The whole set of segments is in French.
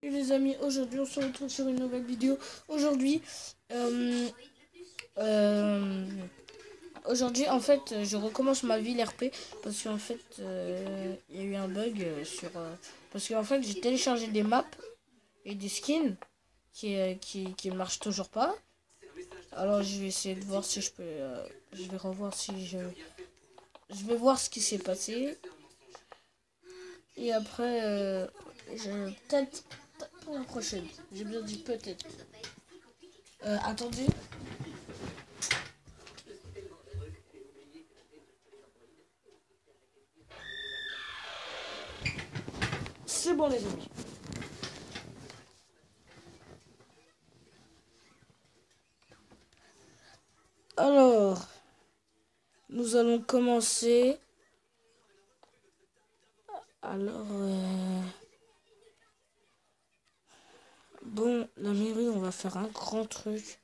Et les amis, aujourd'hui on se retrouve sur une nouvelle vidéo. Aujourd'hui, en fait, je recommence ma ville RP parce qu'en fait, il y a eu un bug parce qu'en fait, j'ai téléchargé des maps et des skins qui marchent toujours pas. Alors, je vais essayer de voir si je peux. Je vais revoir si je vais voir ce qui s'est passé. Et après, peut-être pour la prochaine. J'ai bien dit peut-être. Attendez. C'est bon les amis. Alors, nous allons commencer. Alors, bon, la mairie, on va faire un grand truc.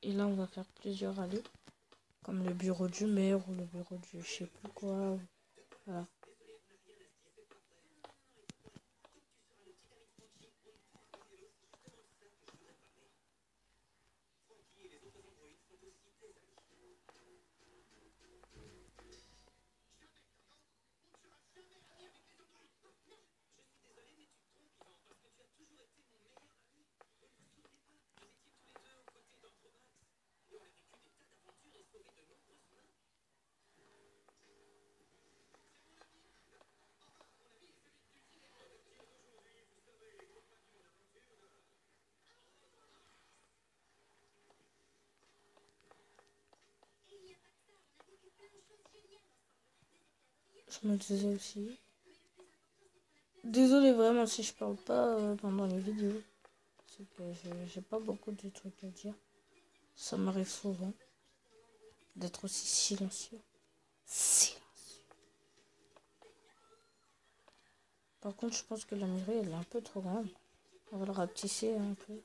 Et là, on va faire plusieurs allées. Comme le bureau du maire ou le bureau du je sais plus quoi. Voilà. Je me disais aussi. Désolé vraiment si je parle pas pendant les vidéos. C'est que j'ai pas beaucoup de trucs à dire. Ça m'arrive souvent d'être aussi silencieux. Par contre, je pense que la mairie, elle est un peu trop grande. On va le rapetisser un peu.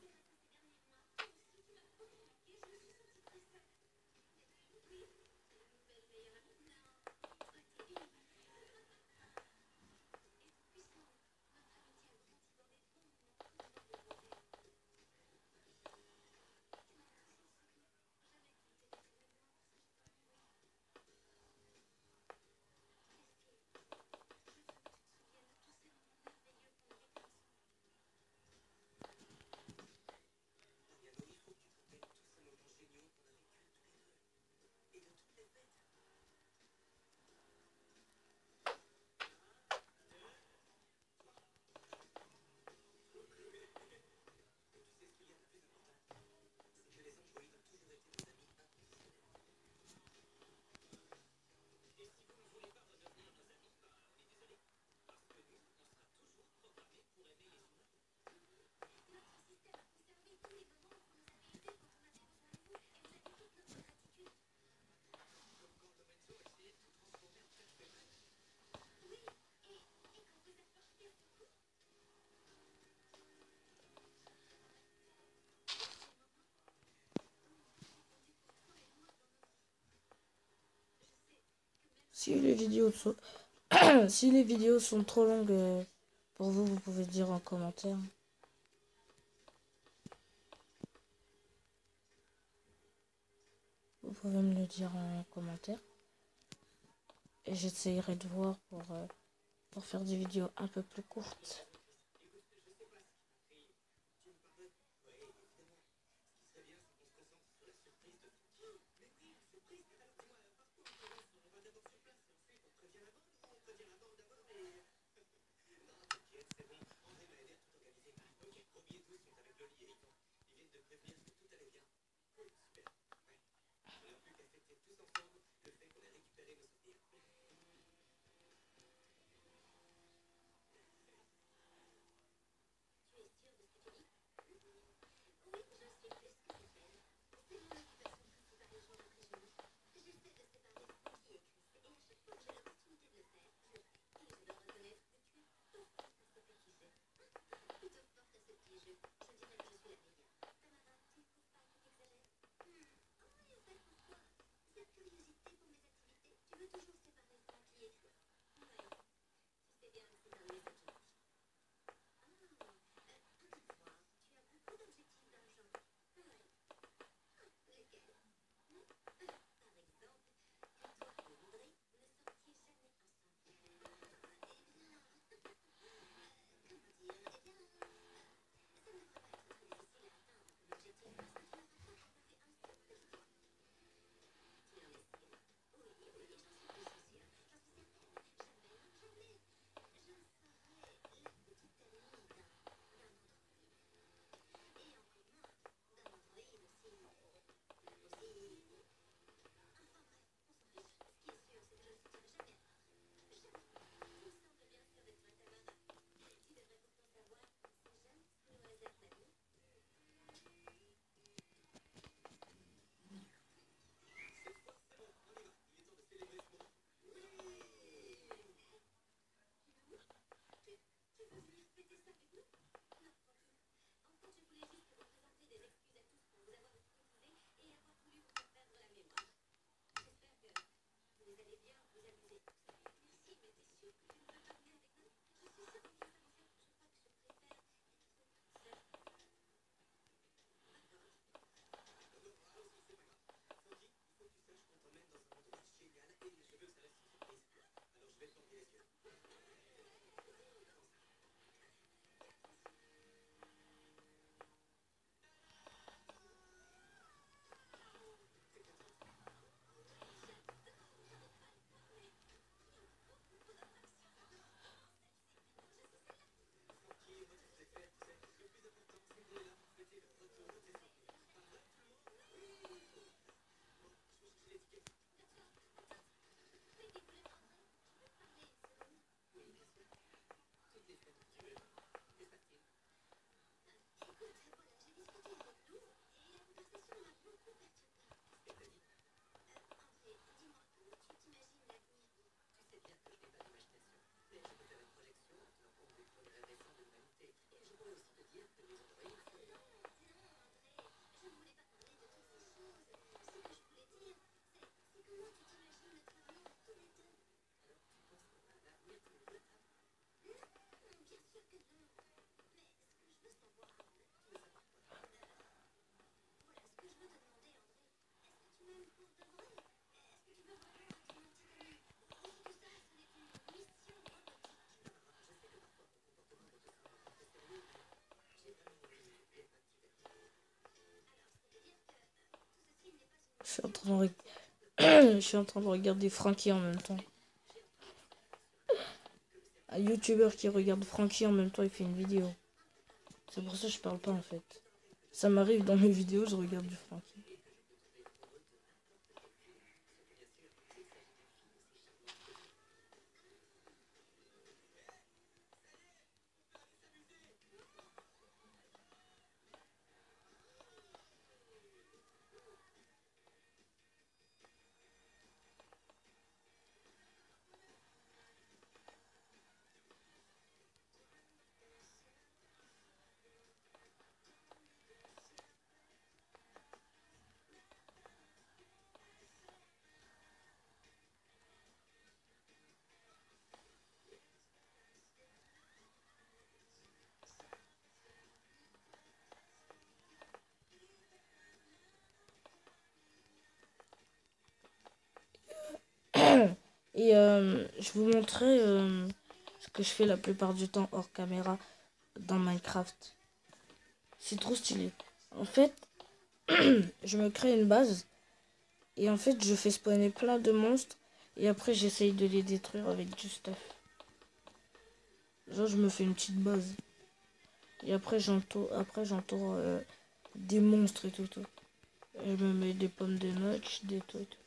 Si les vidéos sont, si les vidéos sont trop longues pour vous, vous pouvez dire en commentaire. Vous pouvez me le dire en commentaire. Et j'essayerai de voir pour faire des vidéos un peu plus courtes. Je suis en train de, je suis en train de regarder Frankie en même temps. Un youtubeur qui regarde Frankie en même temps, il fait une vidéo. C'est pour ça que je parle pas en fait. Ça m'arrive dans mes vidéos, je regarde du Frankie. Et je vous montrerai ce que je fais la plupart du temps hors caméra dans Minecraft. C'est trop stylé. En fait, je me crée une base et en fait je fais spawner plein de monstres et après j'essaye de les détruire avec du stuff. Genre je me fais une petite base et après j'entoure des monstres et tout. Je me mets des pommes de notch, des trucs.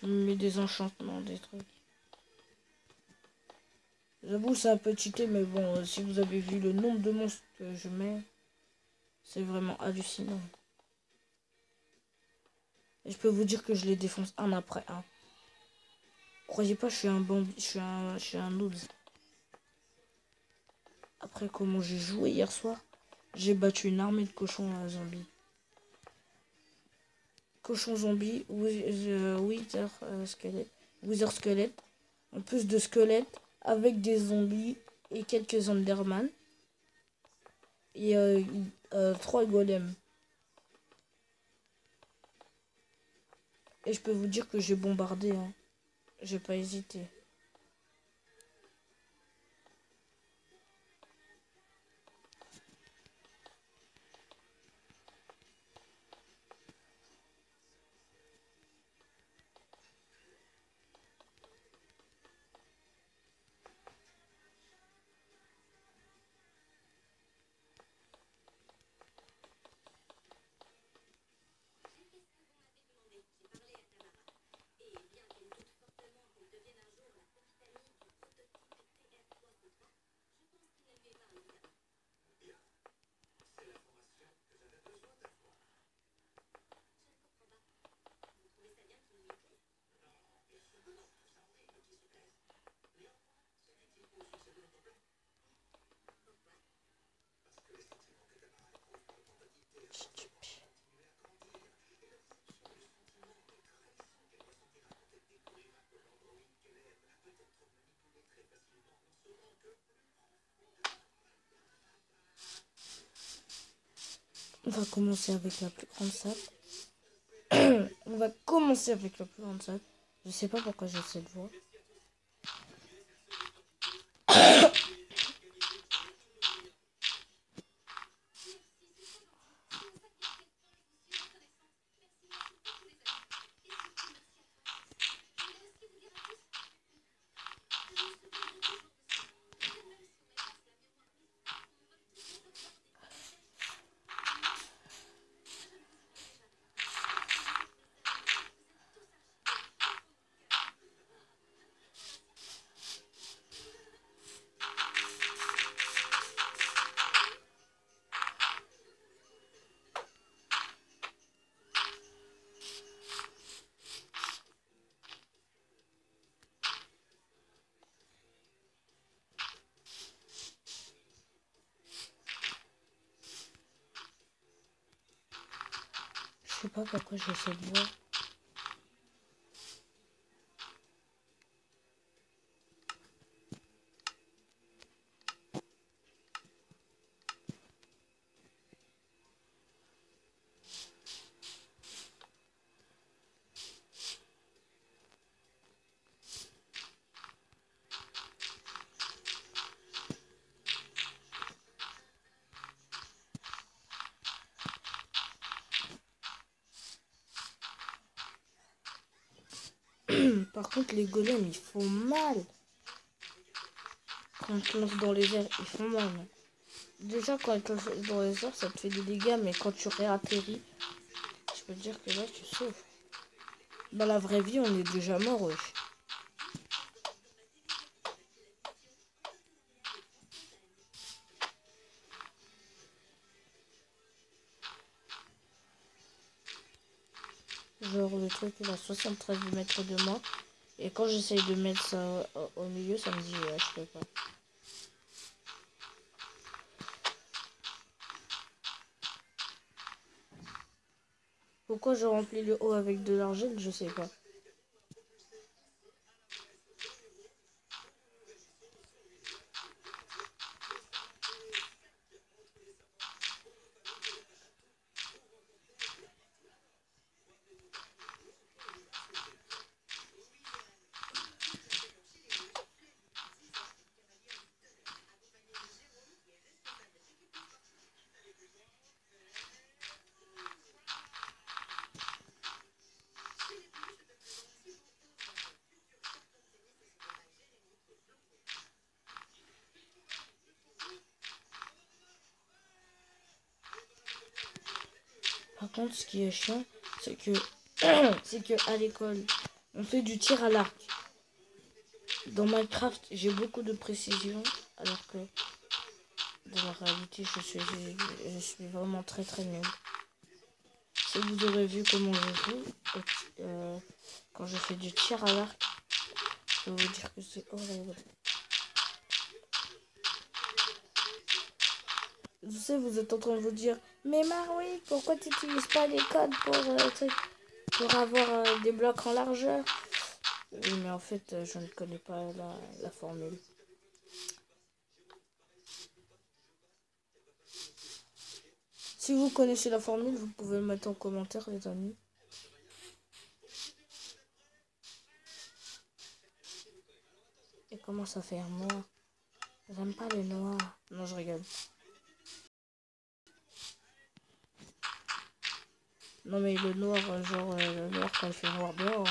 Je me mets des enchantements, des trucs. J'avoue c'est un peu cheaté mais bon si vous avez vu le nombre de monstres que je mets, c'est vraiment hallucinant. Et je peux vous dire que je les défonce un après un. Croyez pas, je suis un bandit, je suis un noob. Après comment j'ai joué hier soir, j'ai battu une armée de cochons zombies. Cochons zombies, Wither squelette, en plus de squelettes avec des zombies et quelques Enderman et 3 golems. Et je peux vous dire que j'ai bombardé, hein. J'ai pas hésité. On va commencer avec la plus grande salle. On va commencer avec la plus grande salle. Je sais pas pourquoi j'ai cette voix. Je sais pas pourquoi j'ai cette voix. Par contre, les golems, ils font mal. Quand ils te lancent dans les airs, ils font mal. Hein. Déjà, quand ils te lancent dans les airs, ça te fait des dégâts, mais quand tu réatterris, je peux te dire que là, tu souffres. Dans la vraie vie, on est déjà mort, wesh. Genre, le truc, il a 73 mètres de moi. Et quand j'essaye de mettre ça au milieu, ça me dit, je peux pas. Pourquoi je remplis le haut avec de l'argile, je sais pas. Par contre, ce qui est chiant, c'est que, c'est que à l'école, on fait du tir à l'arc. Dans Minecraft, j'ai beaucoup de précision, alors que dans la réalité, je suis vraiment très très nul. Si vous aurez vu comment je joue, quand je fais du tir à l'arc, je peux vous dire que c'est horrible. Je sais, vous êtes en train de vous dire, mais Maroui, pourquoi tu n'utilises pas les codes pour avoir des blocs en largeur? Oui, mais en fait, je ne connais pas la formule. Si vous connaissez la formule, vous pouvez le mettre en commentaire, les amis. Et commence à faire noir. J'aime pas les noirs. Non, je rigole. Non, mais le noir, genre, le noir quand il fait noir dehors.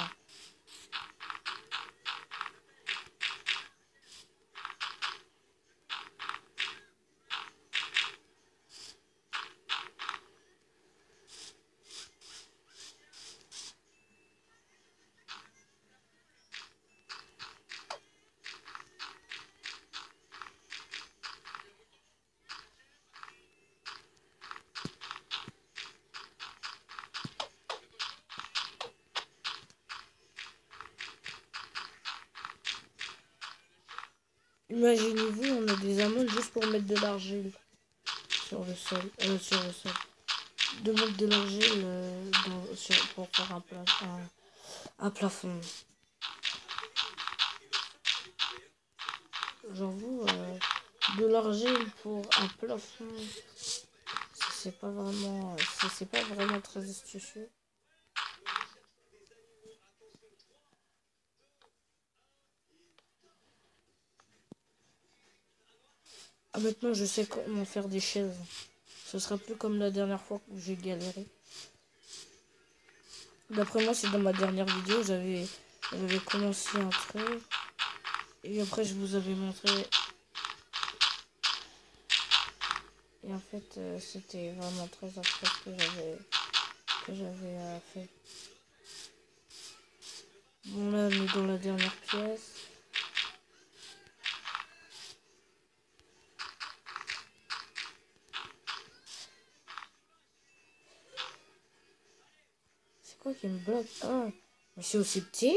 Imaginez-vous, on a des amandes juste pour mettre de l'argile sur le sol. Sur le sol. De mettre de l'argile pour faire un plafond. Genre vous, de l'argile pour un plafond, c'est pas vraiment, c'est pas vraiment très astucieux. Ah, maintenant je sais comment faire des chaises. Ce sera plus comme la dernière fois où j'ai galéré. D'après moi, c'est dans ma dernière vidéo, j'avais commencé un truc. Et après, je vous avais montré. Et en fait, c'était vraiment très affreux ce que j'avais fait. Bon, là, on est dans la dernière pièce. C'est quoi qui me bloque? Ah, mais c'est aussi petit?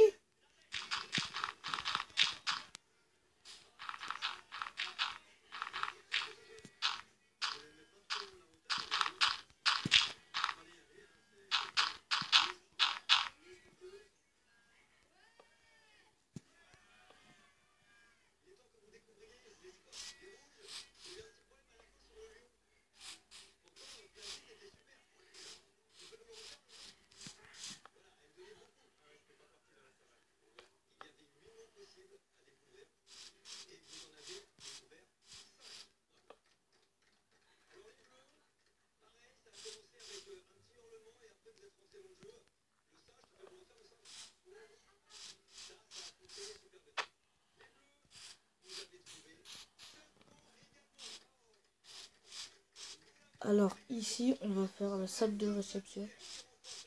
Alors ici, on va faire la salle de réception.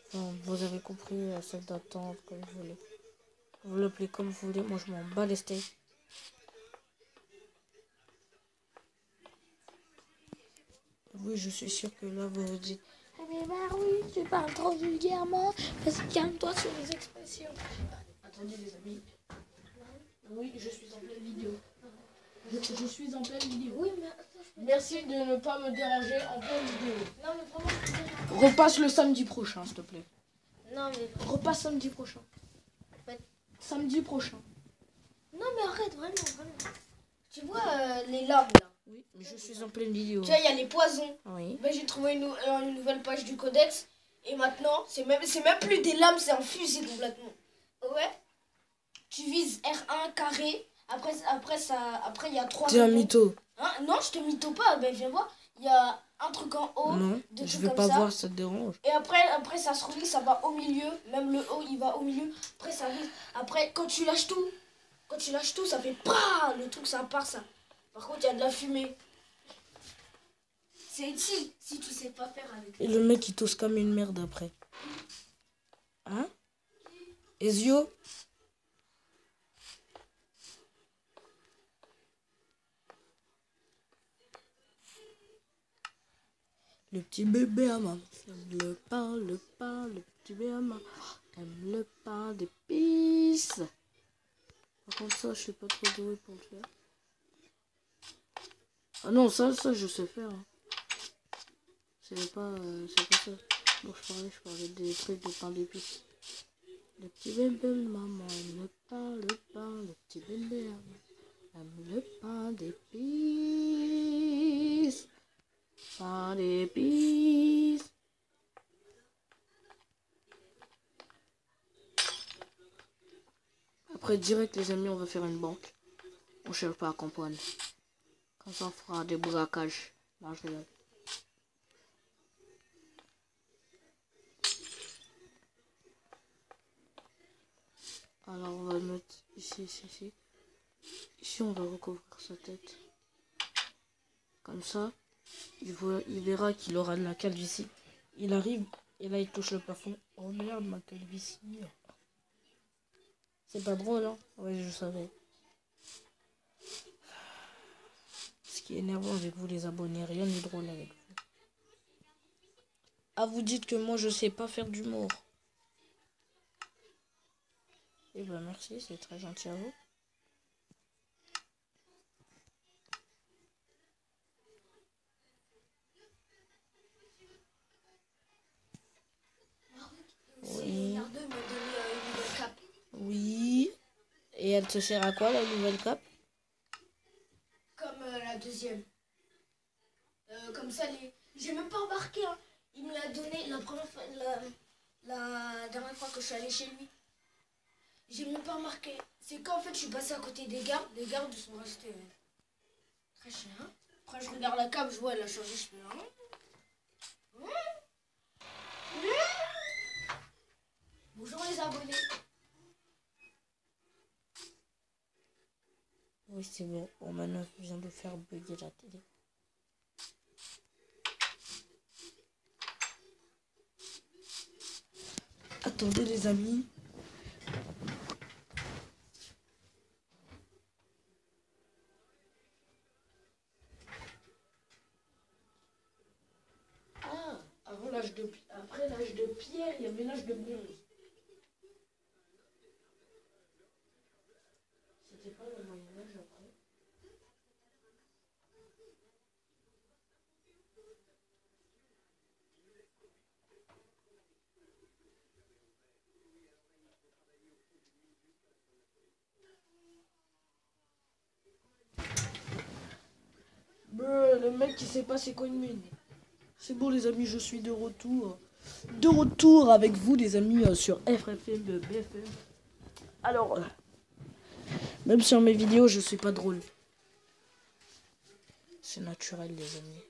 Enfin, vous avez compris, la salle d'attente, comme vous voulez. Vous l'appelez comme vous voulez, moi je m'en bats les steaks. Oui, je suis sûr que là vous vous dites: ah mais bah oui, tu parles trop vulgairement, vas-y calme-toi sur les expressions. Attendez les amis. Oui, je suis en pleine vidéo. Je suis en pleine vidéo. Oui, mais merci de ne pas me déranger en pleine vidéo. Non, mais vraiment, repasse le samedi prochain, s'il te plaît. Non, mais repasse samedi prochain. Ouais. Samedi prochain. Non, mais arrête, vraiment, vraiment. Tu vois les lames là? Oui, mais je suis en pleine vidéo. Tu vois, il y a les poisons. Oui. Ben, j'ai trouvé une nouvelle page du codex. Et maintenant, c'est même plus des lames, c'est un fusil complètement. Ouais. Tu vises R1 carré. Après il y a 3. T'es un mytho. Hein? Non, je te mytho pas. Ben, viens voir. Il y a un truc en haut. Non, je vais pas voir, ça te dérange. Et après, ça se relie, ça va au milieu. Même le haut, il va au milieu. Après, ça vise. Après, quand tu lâches tout, ça fait PAH. Le truc, ça part, ça. Par contre, il y a de la fumée. C'est utile si tu sais pas faire avec. Et le mec, il tousse comme une merde après. Hein? Ezio? Le petit bébé à main aime le pain, le petit bébé à main aime le pain d'épices. Par contre, ça, je suis pas trop doué pour le faire. Ah non, ça, je sais faire. Hein. C'est pas ça. Bon, je parlais des trucs de pain d'épices. Le petit bébé maman aime le pain, le petit bébé aime le pain d'épices. Pain d'épices. Après, direct, les amis, on va faire une banque. On cherche pas à comprendre. Comme ça, on fera des braquages. Non, je rigole. Alors, on va mettre ici. Ici, on va recouvrir sa tête. Comme ça, il verra qu'il aura de la calvitie. Il arrive, et là, il touche le plafond. Oh merde, ma calvitie. C'est pas drôle, hein? Ouais, je savais. Ce qui est énervant avec vous, les abonnés, rien n'est drôle avec vous. Ah, vous dites que moi, je sais pas faire d'humour. Eh ben, merci, c'est très gentil à vous. Oui. Oui. Et elle te sert à quoi, la nouvelle cape? Comme la deuxième. Comme ça, j'ai même pas remarqué. Hein. Il me l'a donné la première fois, la dernière fois que je suis allée chez lui. J'ai même pas remarqué. C'est quand en fait je suis passée à côté des gardes. Les gardes sont restés très chers. Après je regarde la cape, je vois elle a changé. Je fais bonjour les abonnés. Oui, c'est bon. On maintenant vient de faire bugger la télé. Attendez les amis. Ah, après l'âge de pierre, il y avait l'âge de bronze. C'était pas le Moyen-Âge après. Le mec qui sait pas c'est quoi une mine. C'est bon les amis, je suis de retour. De retour avec vous les amis sur FFM BFM. Alors, même sur mes vidéos, je suis pas drôle. C'est naturel les amis.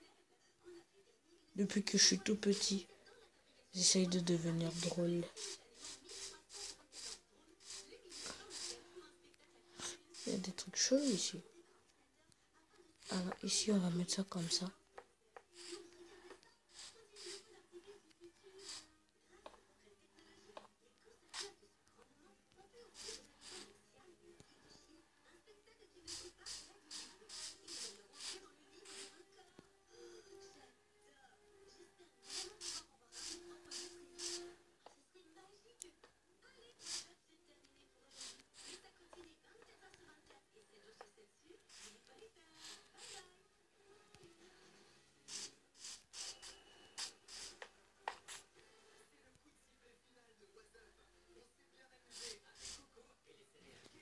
Depuis que je suis tout petit, j'essaye de devenir drôle. Il y a des trucs chauds ici. Alors ici, on va mettre ça comme ça.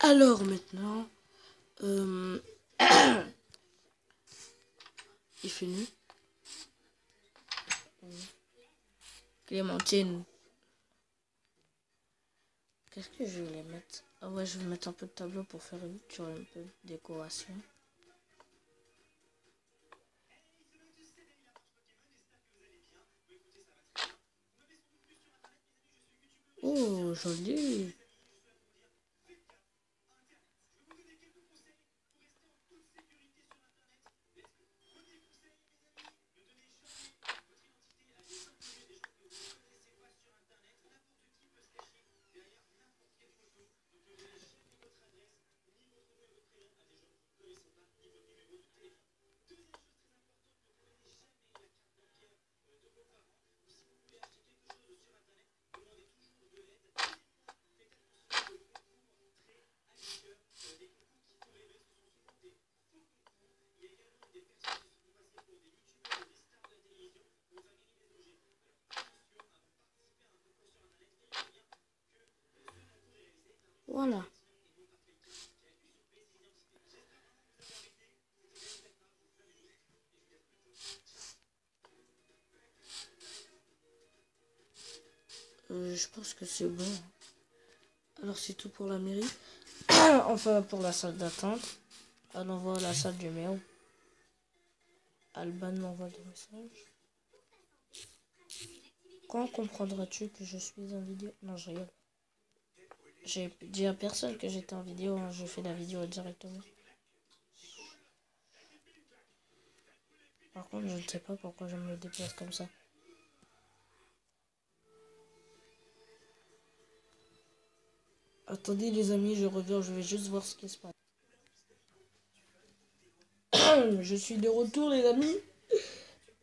Alors maintenant, il fait nuit. Clémentine. Qu'est-ce que je vais les mettre? Ah ouais, je vais mettre un peu de tableau pour faire un peu de décoration. Oh, joli. Voilà. Je pense que c'est bon. Alors c'est tout pour la mairie. Enfin pour la salle d'attente. Elle envoie la salle du mail. Alban m'envoie des messages. Quand comprendras-tu que je suis en vidéo? Non, je rigole. J'ai dit à personne que j'étais en vidéo. Hein. Je fais la vidéo directement. Par contre, je ne sais pas pourquoi je me déplace comme ça. Attendez les amis, je reviens. Je vais juste voir ce qui se passe. Je suis de retour les amis.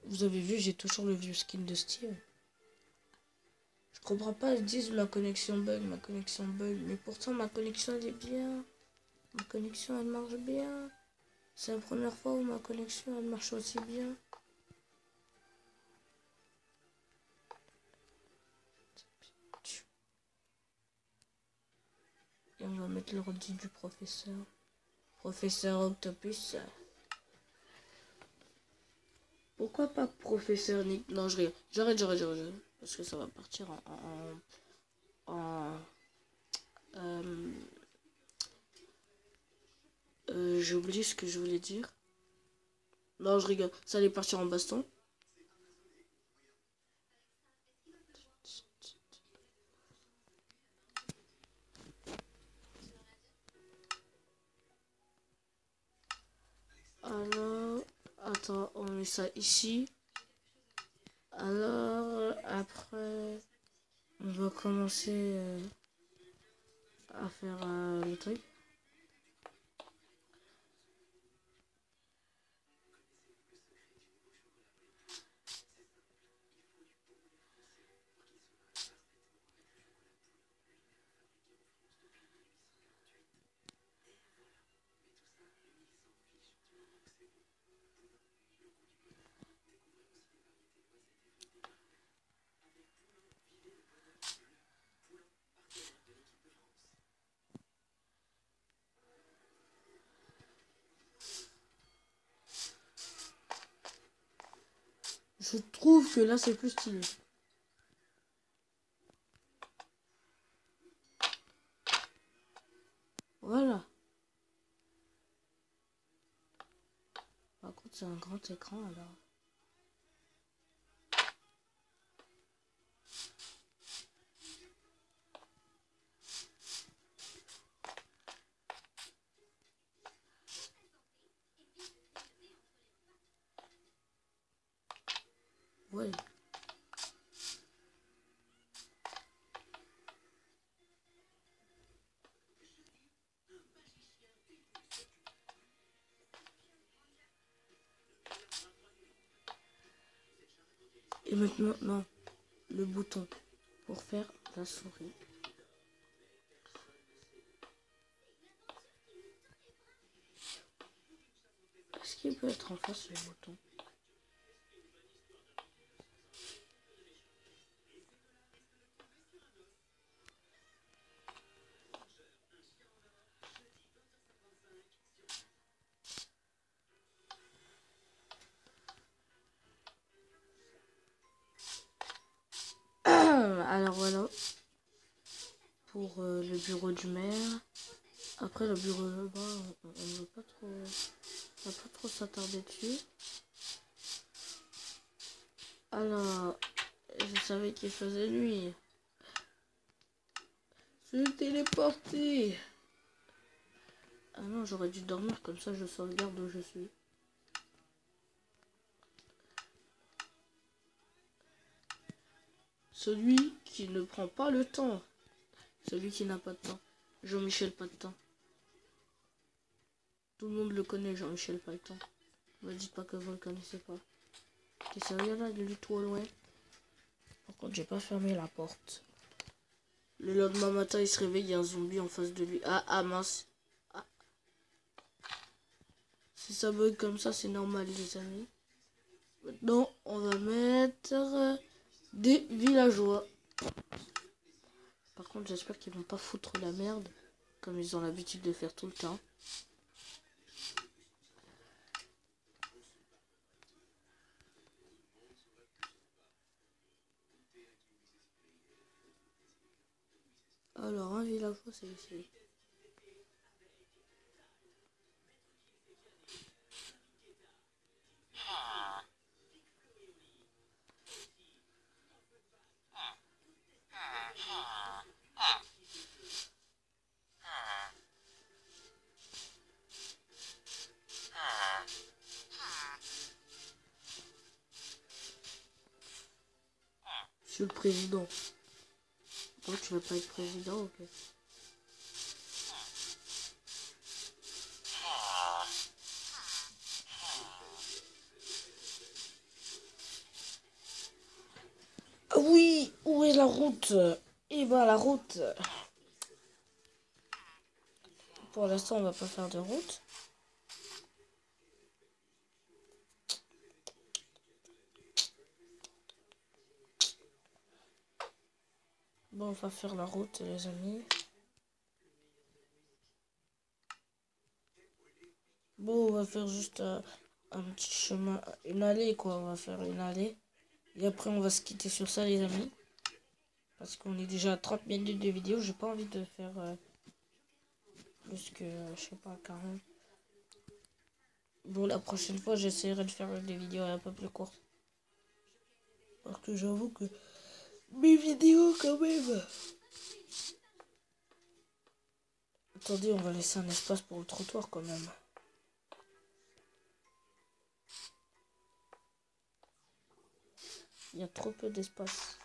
Vous avez vu, j'ai toujours le vieux skin de Steve. Je comprends pas, ils disent ma connexion bug, mais pourtant ma connexion elle est bien. Ma connexion elle marche bien. C'est la première fois où ma connexion elle marche aussi bien. Et on va mettre l'ordi du professeur. Professeur Octopus. Pourquoi pas professeur Nick? Non, je rigole. J'arrête. Parce que ça va partir j'ai oublié ce que je voulais dire. Non, je rigole. Ça allait partir en baston. Alors, attends, on met ça ici. Alors, après, on va commencer à faire le truc. Je trouve que là, c'est plus stylé. Voilà. Par contre, c'est un grand écran, alors. Ouais. Et maintenant, non. Le bouton pour faire la souris. Est-ce qu'il peut être en face le bouton? Alors voilà. Pour le bureau du maire. Après le bureau là-bas, on ne va pas trop s'attarder dessus. Alors, je savais qu'il faisait nuit. Je suis téléporté. Ah non, j'aurais dû dormir, comme ça je sauvegarde où je suis. Celui qui ne prend pas le temps. Celui qui n'a pas de temps. Jean-Michel pas de temps. Tout le monde le connaît, Jean-Michel pas de temps. Ne me dites pas que vous le connaissez pas. T'es sérieux là, de lui trop loin? Par contre, j'ai pas fermé la porte. Le lendemain matin, il se réveille, il y a un zombie en face de lui. Ah mince. Ah. Si ça bug comme ça, c'est normal, les amis. Maintenant, on va mettre des villageois. Par contre, j'espère qu'ils vont pas foutre la merde, comme ils ont l'habitude de faire tout le temps. Alors, un villageois, c'est ici. Monsieur le président. Oh, tu veux pas être président, ok. Ah oui, où est la route? Eh ben, la route. Pour l'instant, on va pas faire de route. Bon, on va faire la route, les amis. Bon, on va faire juste un petit chemin, une allée, quoi. On va faire une allée. Et après, on va se quitter sur ça, les amis. Parce qu'on est déjà à 30 minutes de vidéo. J'ai pas envie de faire plus que, je sais pas, 40. Bon, la prochaine fois, j'essaierai de faire des vidéos un peu plus courtes. Parce que j'avoue que mes vidéos, quand même... Attendez, on va laisser un espace pour le trottoir, quand même. Il y a trop peu d'espace.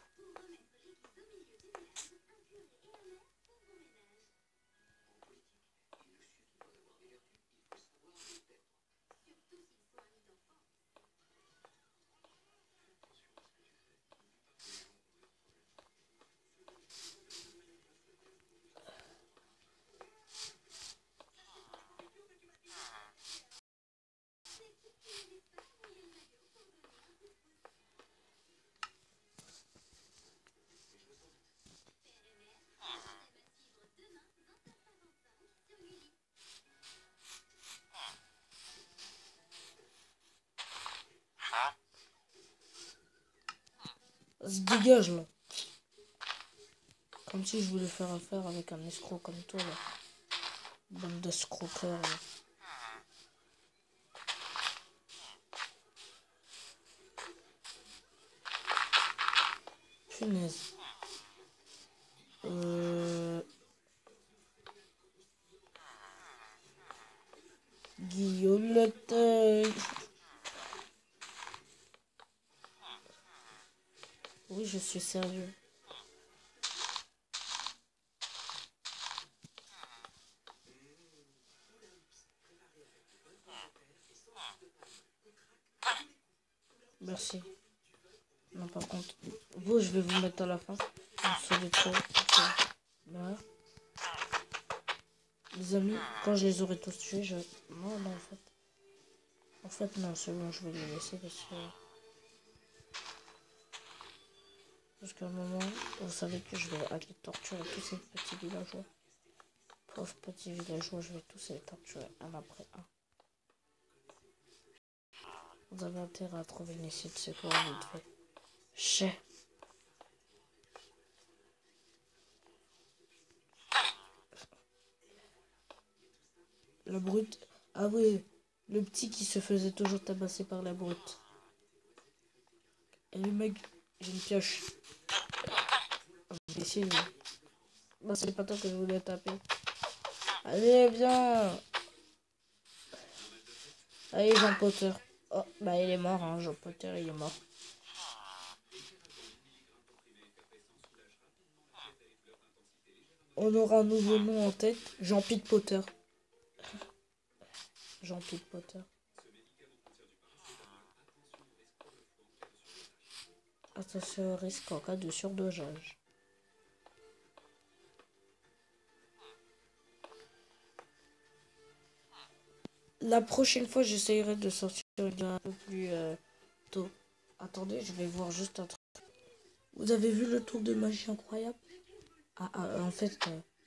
Ça se dégage, là. Comme si je voulais faire affaire avec un escroc comme toi, là. Bande d'escroqueurs, là. Punaise. Guillaume le Teuil. Oui, je suis sérieux. Merci. Non, par contre, vous, je vais vous mettre à la fin. C'est trop. Voilà. Les amis, quand je les aurai tous tués, je... Non, non, en fait. En fait, non, c'est bon, je vais les laisser parce qu'à un moment, vous savez que je vais aller torturer tous ces petits villageois. Pauvres petits villageois, je vais tous les torturer un après un. Vous avez intérêt à trouver une issue de secours vite fait. Chais. La brute. Ah oui, le petit qui se faisait toujours tabasser par la brute. Et le mec, j'ai une pioche. Imbécile. Moi, c'est pas toi que je voulais taper. Allez, viens. Allez, Jean Potter. Oh, bah il est mort, hein, Jean Potter, il est mort. On aura un nouveau nom en tête, Jean-Pete Potter. Jean-Pete Potter. Attention au risque en cas de surdosage. La prochaine fois, j'essayerai de sortir un peu plus tôt. Attendez, je vais voir juste un truc. Vous avez vu le tour de magie incroyable? En fait,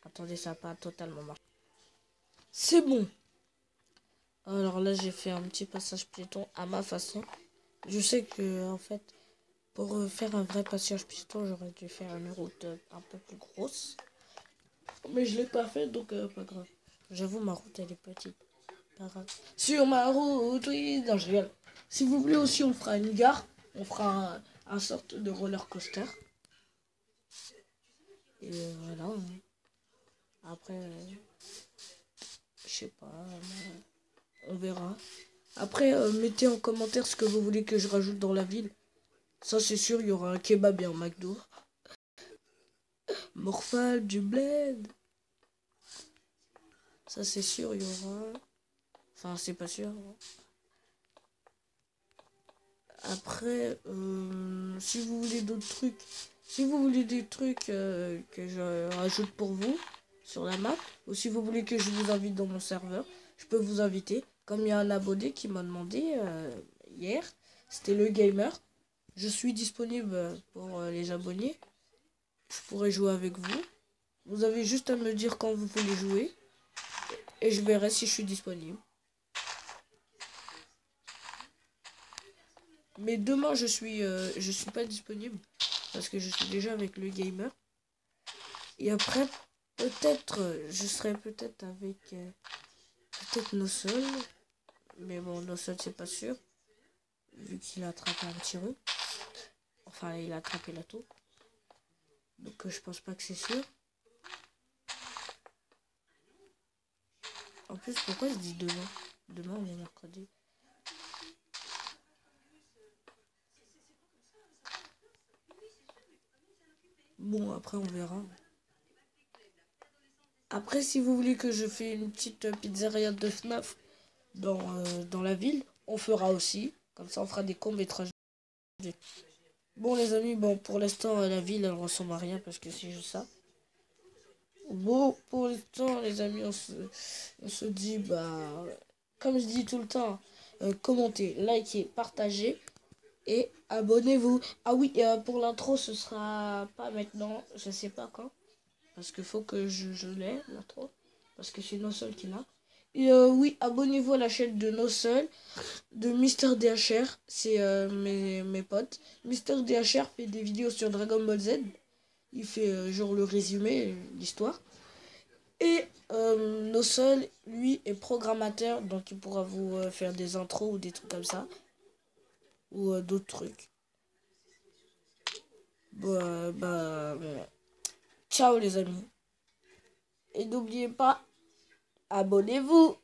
attendez, ça n'a pas totalement marché. C'est bon. Alors là, j'ai fait un petit passage piéton à ma façon. Je sais que, en fait, pour faire un vrai passage piéton, j'aurais dû faire une route un peu plus grosse. Mais je l'ai pas fait, donc pas grave. J'avoue, ma route, elle est petite. Pas grave. Sur ma route, oui, non, je rigole. Si vous voulez aussi, on fera une gare. On fera un sorte de roller coaster. Et voilà. Après, je sais pas. On verra. Après, mettez en commentaire ce que vous voulez que je rajoute dans la ville. Ça, c'est sûr, il y aura un kebab et un McDo. Morphal, du bled. Ça, c'est sûr, il y aura. Enfin, c'est pas sûr. Après, si vous voulez d'autres trucs, si vous voulez des trucs que je rajoute pour vous sur la map, ou si vous voulez que je vous invite dans mon serveur, je peux vous inviter. Comme il y a un abonné qui m'a demandé hier, c'était le gamer. Je suis disponible pour les abonnés. Je pourrais jouer avec vous. Vous avez juste à me dire quand vous voulez jouer. Et je verrai si je suis disponible. Mais demain, je suis pas disponible. Parce que je suis déjà avec le gamer. Et après, peut-être, je serai peut-être avec peut-être Nosol. Mais bon, Nosol, c'est pas sûr. Vu qu'il a attrapé un petit rhume. Enfin, il a attrapé la taupe. Donc, je pense pas que c'est sûr. En plus, pourquoi je dis demain? Demain, on est mercredi. Bon, après, on verra. Après, si vous voulez que je fasse une petite pizzeria de FNAF dans la ville, on fera aussi. Comme ça, on fera des courts-métrages. Bon, les amis, bon, pour l'instant, la ville, elle ressemble à rien parce que c'est juste ça. Bon, pour l'instant, les amis, on se dit, bah, comme je dis tout le temps, commentez, likez, partagez et abonnez-vous. Ah oui, pour l'intro, ce sera pas maintenant, je sais pas quand. Parce qu'il faut que je l'ai, l'intro. Parce que c'est Nosol qui l'a. Et oui, abonnez-vous à la chaîne de Nosol, de Mister DHR. C'est mes potes. Mister DHR fait des vidéos sur Dragon Ball Z. Il fait genre le résumé, l'histoire. Et Nosol, lui, est programmateur. Donc il pourra vous faire des intros ou des trucs comme ça. Ou d'autres trucs. Ciao les amis. Et n'oubliez pas, abonnez-vous.